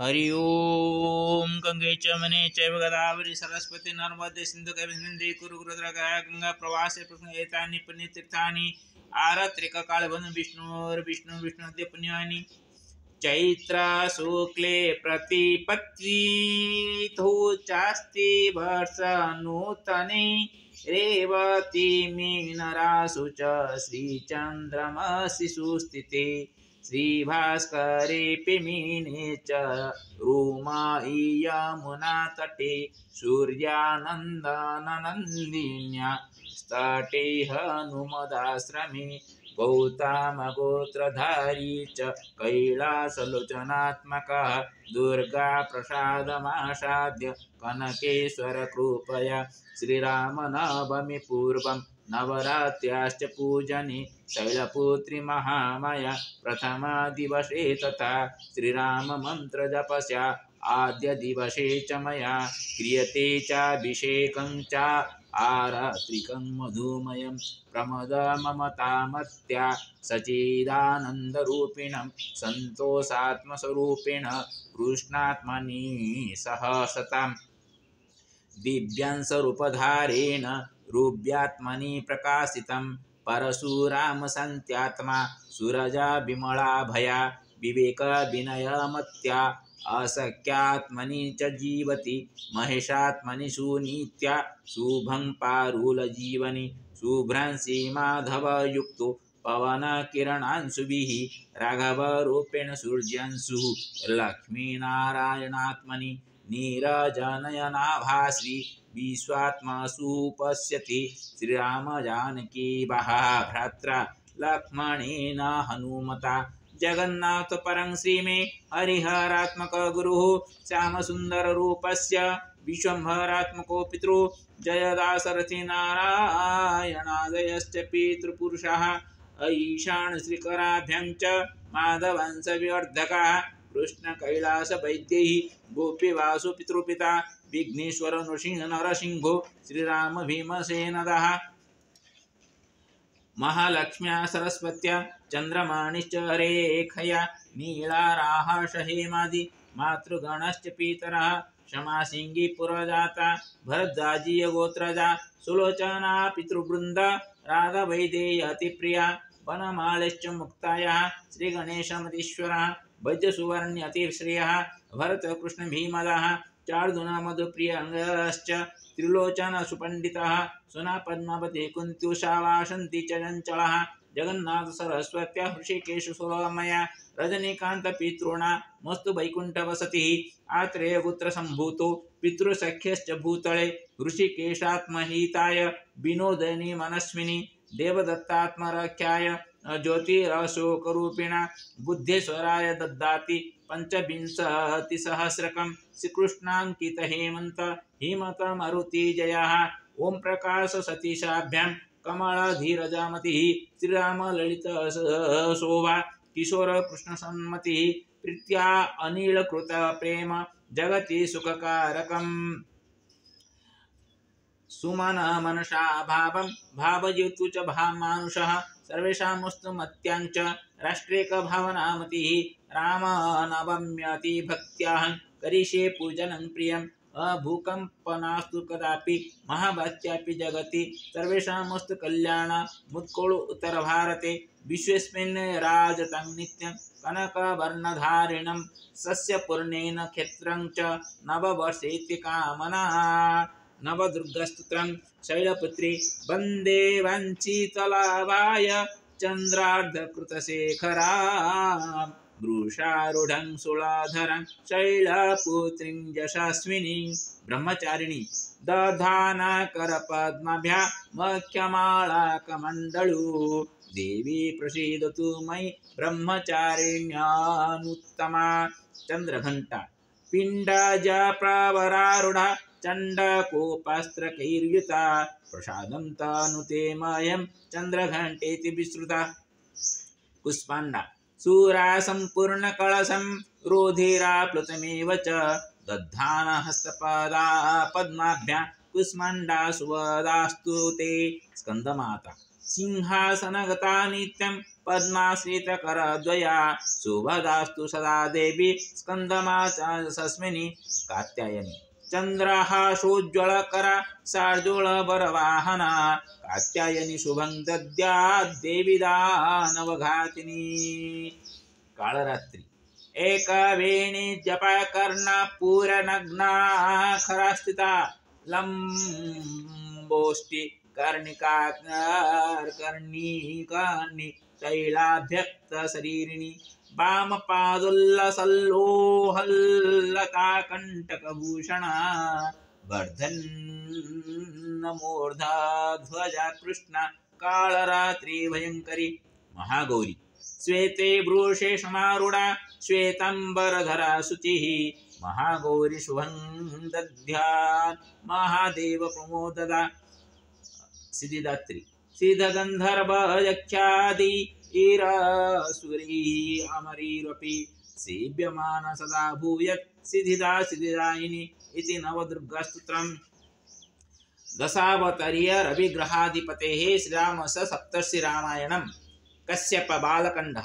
हरि ओम गंगे च मने चैव गोदावरी सरस्वती नर्मदे सिंधु कैवल्यं कुरु गंगा प्रवासे एतानि पुण्यतीर्थानि आरत्रिककालवन् विष्णुर्विष्णुविष्णुद्य पुण्यानि चैत्र शुक्ले प्रतिपत्तिथो चास्ति वर्ष नूतने रेवती मीनरासु च श्रीचन्द्रमसि सुस्थिते श्रीभास्करे पिमीने च रूमायि यमुना तटे सूर्यानन्दनन्दिन्या तटे हनुमदाश्रमे गौतमगोत्रधारी च कैलासलोचनात्मकः दुर्गाप्रसादमासाद्य कनकेश्वर कृपया श्रीरामनवमी पूर्वं नवरात्र्याश्च पूजने शैलपुत्री महामाया प्रथमदिवसे तथा श्रीराममन्त्रजपस्या आद्य दिवसे च मया क्रियते चाभिषेकं च आरात्रिकं मधुमयं प्रमदममतामत्या सच्चिदानन्दरूपिणं सन्तोषात्मस्वरूपेण कृष्णात्मनि सहसताम् दिव्यांशरूपधारेण रूप्यात्मनि प्रकाशितं परशुरामसन्त्यात्मा सुरजा विमलाभया विवेकविनयमत्या असख्यात्मनि च जीवति महेशात्मनि सुनीत्या शुभं पारुलजीवनि शुभ्रांसि माधवयुक्तो पवनकिरणांशुभिः राघवरूपेण सूर्यांशुः लक्ष्मीनारायणात्मनि नीरजनयनाभाश्री विश्वात्मसु पश्यति श्रीरामजानकी भ्रात्रा लक्ष्मणेन हनुमता जगन्नाथ परं श्रीमे हरिहरात्मक गुरुः श्यामसुन्दररूपस्य विश्वम्भरात्मको पितृ जयदाशरथि नारायणादयश्च पितृपुरुषः ईशान श्रीकराभ्यं च माधवंशविवर्धकः कृष्ण कैलास वैद्यैः गोपीवासु पितृपिता विघ्नेश्वर नरसिंहो श्रीराम भीमसेनदः महालक्ष्म्या सरस्वत्या चन्द्रमणिश्च रेखया नीलाराहास हेमादि मातृगणश्च पितरः क्षमासिंगी पुरजाता भरद्वाजीय गोत्रजा सुलोचना पितृवृन्द राधवैदेयतिप्रिया वनमालश्च मुक्तायाः श्रीगणेशमतीश्वरः वैद्यसुवर्ण्यतिश्रियः भरतकृष्णभीमदः चार्दुनमधुप्रियङ्गश्च त्रिलोचनसुपण्डितः सुनापद्मावती कुन्त्युषावासन्ति च चञ्चलः जगन्नाथ सरस्वत्या हृषिकेशसुरमया रजनीकान्तपितॄणा मस्तु वैकुण्ठवसतिः आत्रेयपुत्रसम्भूतो पितृसख्यश्च भूतले हृषिकेशात्महिताय विनोदनी मनस्विनी देवदत्तात्मरख्याय ज्योतिरशोकरूपिणा बुद्धेश्वराय ददाति पंचविंशतिसहस्रकं श्रीकृष्णाङ्कित हेमंत हिमत मरुतिजयः ओम प्रकाश सतीशाभ्यां कमलधीरजामतिः श्रीराम ललित शोभा किशोर कृष्णसन्मतिः प्रीत्या अनिलकृत प्रेम जगति सुखकारकम् सुमन मनसा भावं भावयतु च भामानुषः सर्वेषामस्तु मत्यां च राष्ट्रेकभावनामतिः रामनवम्यति भक्त्याहं करिष्ये पूजनं प्रियम् अभूकम्पनास्तु कदापि महाभक्त्यापि जगति सर्वेषामस्तु कल्याण मुत्कोलो उत्तरभारते विश्वेस्मिन् राजतं नित्यं कनकवर्णधारिणं सस्यपूर्णेन क्षेत्रं च नववर्षेति कामना नवदुर्गस्तुत्रं शैलपुत्री वन्दे वञ्चितलाभाय चन्द्रार्धकृतशेखरा वृषारूढं शूलाधरं शैलपुत्रीं यशस्विनीं ब्रह्मचारिणी दधाना करपद्मभ्या मख्यमालाकमण्डलू देवी प्रसीदतु मयि ब्रह्मचारिण्यानुत्तमा चन्द्रघण्टा पिण्डजा प्रवरारूढा चण्डकोपास्त्रकैर्युता प्रसादं तनुते मह्यं चन्द्रघण्टेति विश्रुता कुष्माण्डा शूरासम्पूर्णकलशं रुधिराप्लुतमेव च दधाना हस्तपदा पद्माभ्यां कुष्माण्डा सुवदास्तु ते स्कन्दमाता सिंहासनगता नित्यं पद्माश्रितकरद्वया शुभदास्तु सदा देवी स्कन्दमाचार्यस्मिनि कात्यायनी चन्द्रहासोज्ज्वलकरा शार्दूलबरवाहना कात्यायनी शुभं दद्यात् देवी दानवघातिनी कालरात्रि एकवेणी जपकर्णा पूरनग्ना खरास्थिता लम्बोष्टि कर्णिकार्णी तैलाभ्यक्त शरीरिणी वामपादुल्लसल्लोहल्लता कंटकभूषणा वर्धन्नमूर्धा ध्वजा कृष्णा कालरात्रि भयंकरी महागौरी श्वेते वृषे समारूढ़ा श्वेतांबरधरा शुचिः महागौरी शुभं दद्यात् महादेव प्रमोददा सिद्धिदात्री सिद्धगंधर्व यक्षादि ईरासुरी अमरीरपि सेव्यमाना सदा भूयत् सिद्धिदायिनी इति नवदुर्गास्तोत्रम् दशावतार्य रविग्रहाधिपतेः श्रीरामस्य सप्तर्षि रामायणम् कश्यप बालकंड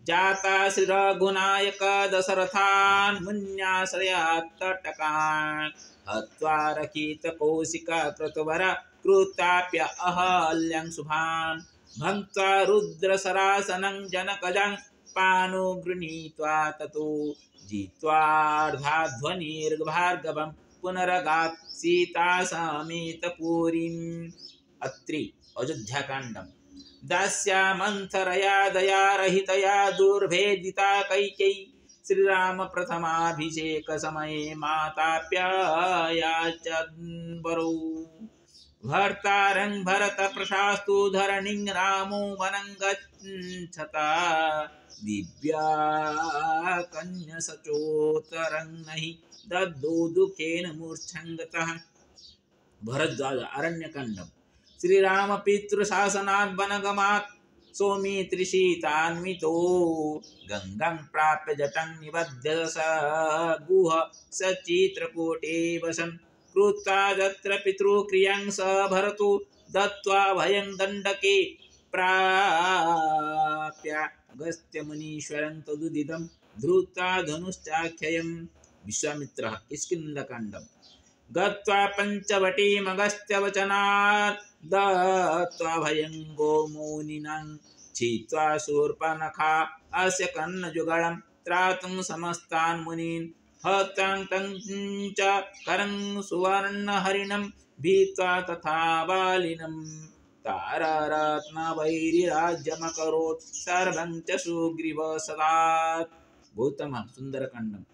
जाता श्री रघुनायक दशरथान् मुन्याश्रयात् तटकान् हत्वा रकित कौशिक क्रतुवर कृताप्य अहल्यं शुभान् भङ्क्त्वा रुद्रसरासनं जनकजं पानुगृहीत्वा ततो जित्वार्धाध्वनिर्भार्गवं पुनरगात् सीता समेत पुरीम् अत्रि अयोध्याकाण्डम् दास्या मंथरया दया रहितया दुर्भेदिता कैकेयी श्रीराम प्रथमाभिषेक समये माताप्यायाचन्वरौ भर्तारं भरत प्रशास्तु धरणिं रामो वनं गच्छता दिव्या कन्या सचोतरं नहि दद्दो दुःखेन मूर्छङ्गतः भरद्वाज अरण्यकाण्डम् श्रीराम पितृशासनात् वनगमात् सौमित्रिशीतान्वितो गंगां प्राप्य जटं निबध्य स गुह सचित्रकूटे वसन् कृत्वा तत्र पितृक्रियां स भरतो दत्त्वा भयं दण्डके प्राप्य अगस्त्यमुनीश्वरं तदुदितं धृत्वा धनुश्चाख्ययम् विश्वामित्रः किष्किन्धाकाण्डम् गत्वा पञ्चवटीमगस्त्यवचनात् दत्त्वा भयं गोमौनिनं छित्त्वा शूर्पणखा अस्य कर्णजुगलं त्रातुं समस्तान् मुनीन् हतां तं च करं सुवर्णहरिणं भीत्वा तथा बालिनं ताररत्नवैरिराज्यमकरोत् सर्वं च सुग्रीवसदात् गौतमः सुन्दरकाण्डम्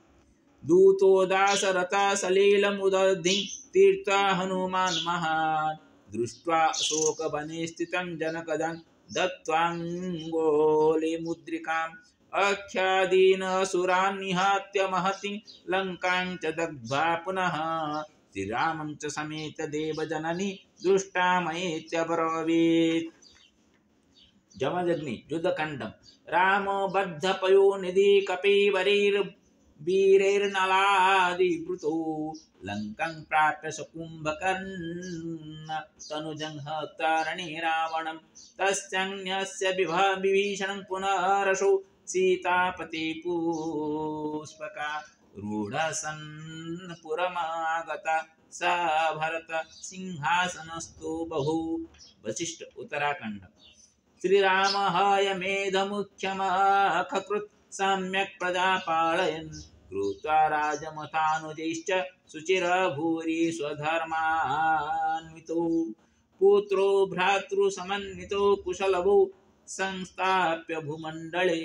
दूतो दासरथा सलीलमुदधि तीर्था हनुमान् महान् दृष्ट्वा शोकवने स्थितं जनकजं दत्त्वाङ्गोलिमुद्रिकाम् आख्यादीनसुरान् निहत्य महतीं लङ्कां च दग्ध्वा पुनः श्रीरामं च समेत देवजननी दृष्टा मयेत्यब्रवीत् जमदग्नि युद्धकाण्डं रामो बद्धपयोनिधि कपिवरीर्वीरैर्नलादिवृतो लङ्कां प्राप्य सकुम्भकर्ण तनुजं हतारणे रावणं तस्यान्यस्य विभीषणं पुनरसौ सीतापति पुष्पका रूढसन्पुरमागता स भरत सिंहासनस्थो बहु वसिष्ठ उत्तराखण्ड श्रीराम हयमेधमुख्यमखकृत् सम्यक् प्रजापालयन् कृत्वा राजमतानुजैश्च सुचिरभूरि स्वधर्मान्वितो पुत्रो भ्रातृसमन्वितो कुशलभो संस्थाप्य भूमण्डले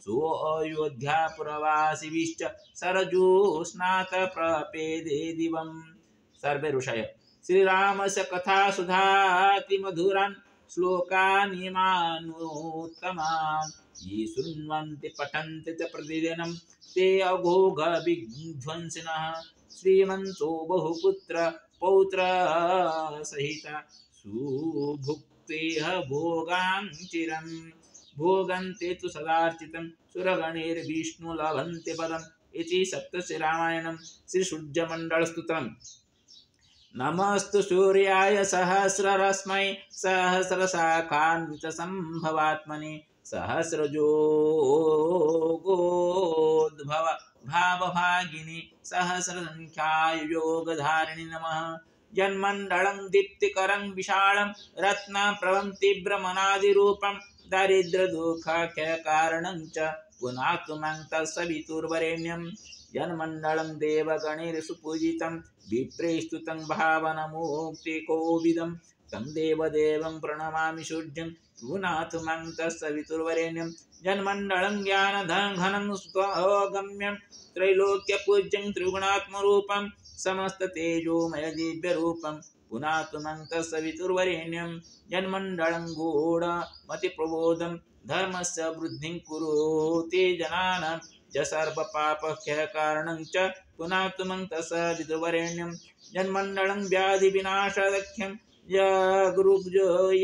स्वोऽयोध्यापुरवासिभिश्च सरजोस्नात प्रपेदे दिवं सर्वे ऋषय श्रीरामस्य कथा सुधाति मधुरान् श्लोकान् इमानोत्तमान् ये शृण्वन्ति पठन्ति च प्रतिदिनं ते अघोघ विध्वंसिनः श्रीमन्तो बहुपुत्र पौत्र सहित सुभुक्तेह भोगान् चिरं भोगन्ते तु सदार्चितं सुरगणैर्विष्णु लभन्ते पदम् इति सप्तस्य रामायणं श्रीसूर्यमण्डलस्तुत्रम् नमस्तु सूर्याय सहस्ररश्मै सहस्रशाखान्वितसम्भवात्मने सहस्रजोगोद्भव भावभागिनी सहस्रसङ्ख्यायोगधारिणि नमः। जन्मण्डलं दीप्तिकरं विशालं रत्नप्रभं तीव्रमनादिरूपं दारिद्र्यदुःखकारणं च पुनातु मां तत्सवितुर्वरेण्यं। जन्मण्डलं देवगणैर्सुपूजितं विप्रैस्तुतं भावनमुक्तिकोविदं तं देवदेवं प्रणमामि सूर्यं पुनातु मां तत्सवितुर्वरेण्यं। जन्मण्डलं ज्ञानघनं स्वगम्यं त्रैलोक्यपूज्यं त्रिगुणात्मरूपं समस्ततेजोमय दिव्यरूपं पुनातु मां तत्सवितुर्वरेण्यं। जन्मण्डलं गूढमतिप्रबोधं धर्मस्य वृद्धिं कुरुते जनानां च सर्वपापक्षयकारणं च पुनातु मां तत्सवितुर्वरेण्यं। जन्मण्डलं व्याधिविनाशदख्यं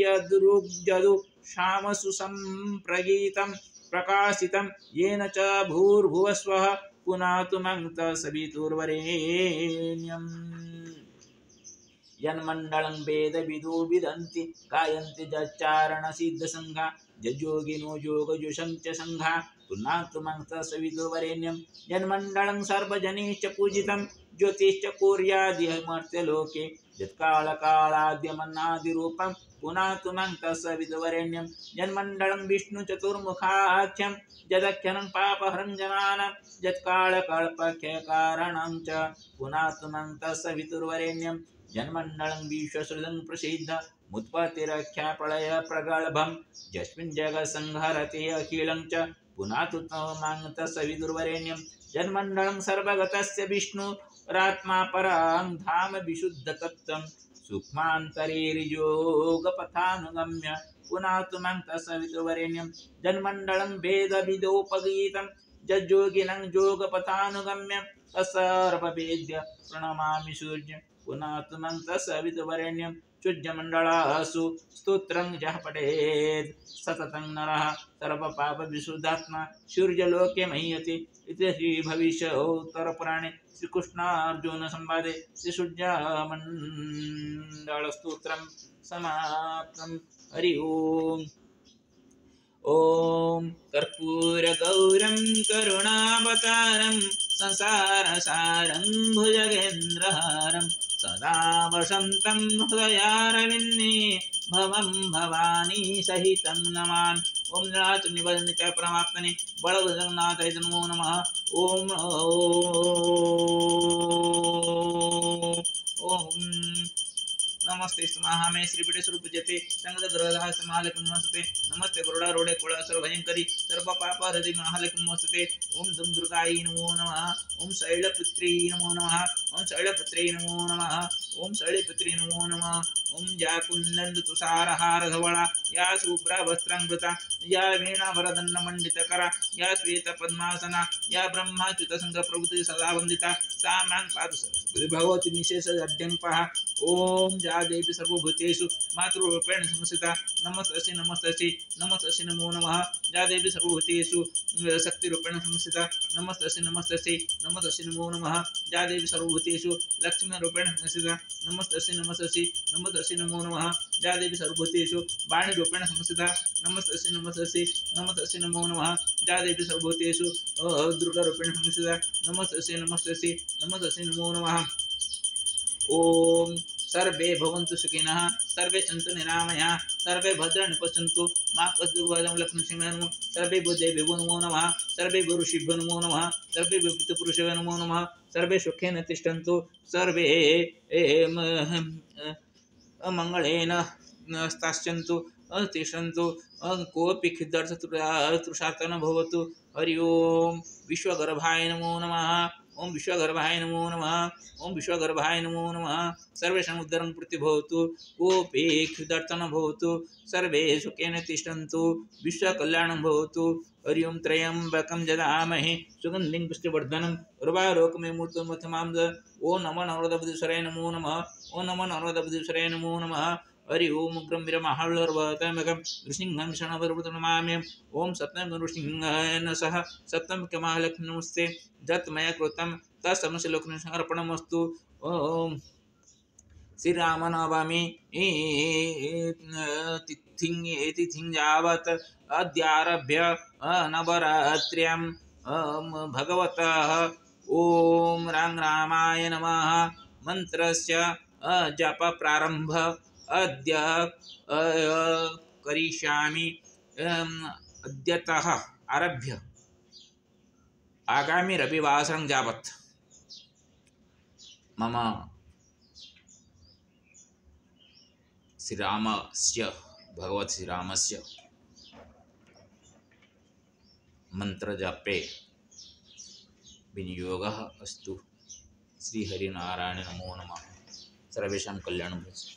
यदृग्जदु श्यामसु सम्प्रगीतं प्रकाशितं येन च भूर्भुवस्वः पुनातु मां तत्सवितुर्वरेण्यम्। जन्मण्डलं वेदविदो विदन्ति गायन्ति जच्चारणसिद्धसङ्घा जज्योगिनो योगजुषं च सङ्घा पुनातु मां तत्सवितुर्वरेण्यं। जन्मण्डलं सर्वजनैश्च पूजितं ज्योतिश्च कुर्यादिमर्त्यलोके यत्कालकालाद्यमन्नादिरूपं पुनातु मां तत्सवितुर्वरेण्यं। जन्मण्डलं विष्णुचतुर्मुखाख्यं यदख्यनं पापहरं जनानां यत्कालकल्पक्षयकारणं च पुनातु मां तत्सवितुर्वरेण्यं। जन्मण्डलं विश्वश्रुतं प्रसिद्धमुत्पत्तिरख्या प्रलयप्रगल्भं यस्मिन् जगत्संहरति अखिलं च पुनातु मां तत्सवितुर्वरेण्यं। जन्मण्डलं सर्वगतस्य विष्णुरात्मा परं धाम विशुद्धतत्त्वं सूक्ष्मान्तरेर्योगपथानुगम्य पुनातु मां तत्सवितुर्वरेण्यं। जन्मण्डलं वेदविदोपगीतं जज्योगिनं योगपथानुगम्य तत्सर्ववेद्य प्रणमामि सूर्यं पुनातु मां तत्सवितुर्वरेण्यं। सूर्यमण्डलासु स्तोत्रं यः पठेत् सततं नरः सर्वपापविशुद्धात्मा सूर्यलोके मह्यति इति श्रीभविष्योत्तरपुराणे श्रीकृष्णार्जुनसंवादे श्रीसूर्यमण्डलस्तोत्रं समाप्तं। हरि ओम्। ॐ कर्पूरगौरं करुणावतारं संसारसारं भुजगेन्द्रहारं सदा वसन्तं हृदयारविन्दे भवं भवानी सहितं नमामि। ओम निराचनिबलनित्याय परमात्मने बलभद्रनाथाय नमो नमः। ओम नमस्ते महामे श्रीपीठे स्वरूपजते संगदग्रहदास महालक्ष्मी नमस्ते गरुड़ारूढ़े कुलासुर भयंकरी सर्वपापहरति महालक्ष्मी। ओम दुम दुर्गायै नमो नमः। ओम शैलपुत्री नमो नमः। ओम शैलपुत्री नमो नमः। ओम शैलपुत्री नमो नमः। ओम या कुंदन तुषारहार धवला या शुभ्र वस्त्रांगृता या वीणा वरदंड मंडितकरा या श्वेत पद्मासना या ब्रह्माच्युत संघ प्रभुति सदा वंदिता सा मां पाद भगवती निशेष अड्यंपः। ओम जा देवी सर्वभूतेषु मातृरूपेण संस्थिता नमस्तस्यै नमस्तस्यै नमस्तस्यै नमो नमः। जा देवी सर्वभूतेषु शक्तिरूपेण संस्थिता नमस्तस्यै नमस्तस्यै नमस्तस्यै नमो नमः। जा देवी सर्वभूतेषु लक्ष्मीरूपेण संस्थिता नमस्तस्यै नमस्तस्यै नमस्तस्यै नमो नमः। जा देवी सर्वभूतेषु वाणीरूपेण संस्थिता नमस्तस्यै नमस्तस्यै नमस्तस्यै नमो नमः। जा देवी सर्वभूतेषु दुर्गारूपेण संस्थिता नमस्तस्यै नमस्तस्यै नमस्तस्यै नमो नमः। ओम सर्वे भवन्तु सुखिनः सर्वे सन्तु निरामयाः सर्वे भद्राणि पश्यन्तु मा कश्चित् लक्ष्मीसिंह सर्वे बुद्धेभ्यो नमो नमः। सर्वे गुरुशिभ्यो नमो नमः। सर्वे विपितपुरुषेभ्यो नमो नमः। सर्वे सुखेन तिष्ठन्तु सर्वे मंगलेन स्थास्यन्तु तिष्ठन्तु कोऽपि तृषार्थ न भवतु। हरि ओम विश्वगर्भाय नमो नमः। ओम विश्वगर्भाय नमो नमः। ओम विश्वगर्भाय नमो नमः। सर्वेषां उद्धरं प्रतिभवतु कोऽपि क्षुधार्थ न भवतु। सर्वे सुखेन तिष्ठन्तु विश्वकल्याणं भवतु। हरि ओम त्र्यम्बकं यजामहे सुगन्धिं पुष्टिवर्धनम् उर्वारुकमिव मूर्तिमथमां ओम नमो नर्मदाबुद्धीश्वराय नमो नमः। ओम नमो नर्मदाबुद्धीश्वराय नमो नमः। हरि ओम उग्रं वीरमहाबलवर्वतमकं नृसिंहं शरणवरप्रतनमाम्यहम्। ओम सत्यं नृसिंहेन सह सप्तमकमहालक्ष्मी नमस्ते यत् मया कृतं तत्समस्य लोकनिर्णयं अर्पणमस्तु। ओम श्रीरामनवमी तिथिं यावत् अद्यारभ्य नवरात्र्यां भगवतः ॐ रां रामाय नमः मंत्रस्य जप प्रारंभ अद्य करिष्यामि। अद्यतः आरभ्य आगामी रविवासरं यावत् मम श्रीरामस्य भगवत् श्रीरामस्य मंत्रजपे विनियोगः अस्तु। श्रीहरिनारायण नमो नमः। सर्वेषां कल्याणं भवतु।